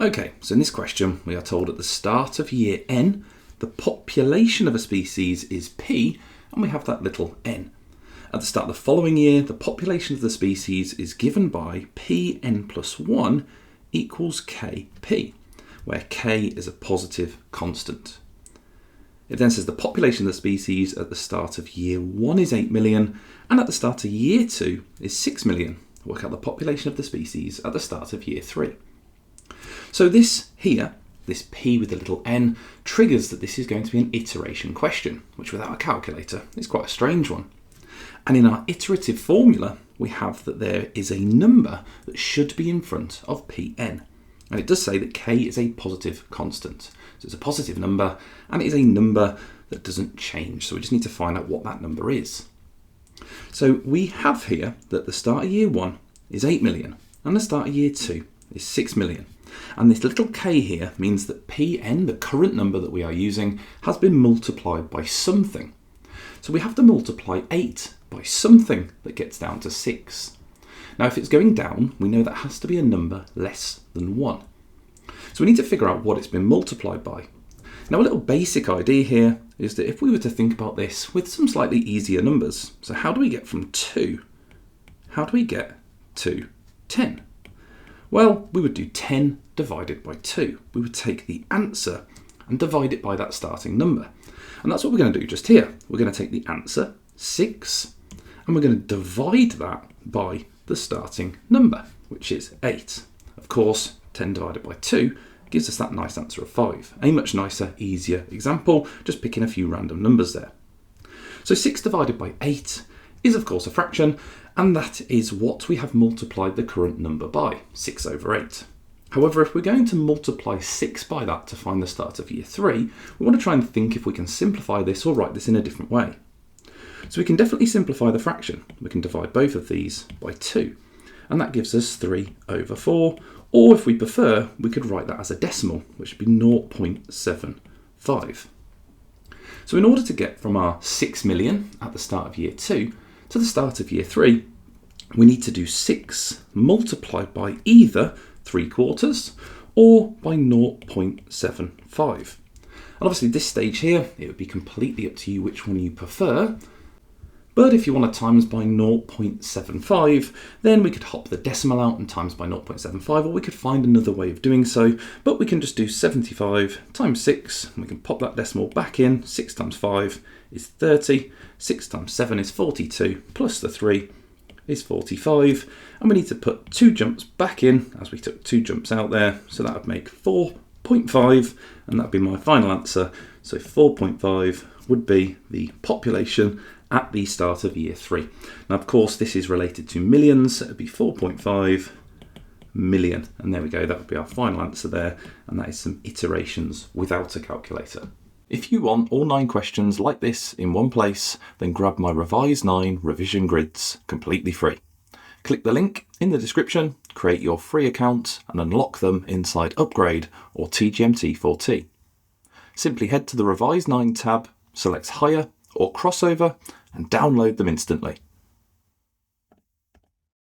Okay, so in this question, we are told at the start of year n, the population of a species is P, and we have that little n. At the start of the following year, the population of the species is given by Pn plus 1 equals Kp, where K is a positive constant. It then says the population of the species at the start of year 1 is 8 million, and at the start of year 2 is 6 million. Work out the population of the species at the start of year 3. So this here, this P with the little n, triggers that this is going to be an iteration question, which without a calculator is quite a strange one. And in our iterative formula, we have that there is a number that should be in front of Pn. And it does say that K is a positive constant. So it's a positive number, and it is a number that doesn't change. So we just need to find out what that number is. So we have here that the start of year 1 is 8 million, and the start of year 2 is 6 million. And this little k here means that Pn, the current number that we are using, has been multiplied by something. So we have to multiply 8 by something that gets down to 6. Now if it's going down, we know that has to be a number less than 1. So we need to figure out what it's been multiplied by. Now a little basic idea here is that if we were to think about this with some slightly easier numbers, so how do we get from 2? How do we get to 10? Well, we would do 10 divided by 2. We would take the answer and divide it by that starting number. And that's what we're going to do just here. We're going to take the answer, 6, and we're going to divide that by the starting number, which is 8. Of course, 10 divided by 2 gives us that nice answer of 5. A much nicer, easier example, just picking a few random numbers there. So 6 divided by 8 is of course a fraction, and that is what we have multiplied the current number by, 6 over 8. However, if we're going to multiply 6 by that to find the start of year 3, we want to try and think if we can simplify this or write this in a different way. So we can definitely simplify the fraction. We can divide both of these by 2, and that gives us 3 over 4, or if we prefer, we could write that as a decimal, which would be 0.75. So in order to get from our 6 million at the start of year 2 to the start of year 3, we need to do 6 multiplied by either 3/4 or by 0.75. And obviously at this stage here, it would be completely up to you which one you prefer. But if you want to times by 0.75, then we could hop the decimal out and times by 0.75, or we could find another way of doing so. But we can just do 75 times 6, and we can pop that decimal back in. 6 times 5 is 30, 6 times 7 is 42, plus the 3 is 45. And we need to put 2 jumps back in, as we took 2 jumps out there. So that would make 4.5, and that would be my final answer. So 4.5 would be the population at the start of year 3. Now, of course, this is related to millions, so it would be 4.5 million. And there we go, that would be our final answer there. And that is some iterations without a calculator. If you want all 9 questions like this in one place, then grab my REVISE9 revision grids completely free. Click the link in the description, create your free account, and unlock them inside Upgrade or TGMT4T. Simply head to the REVISE9 tab, select Higher or Crossover, and download them instantly.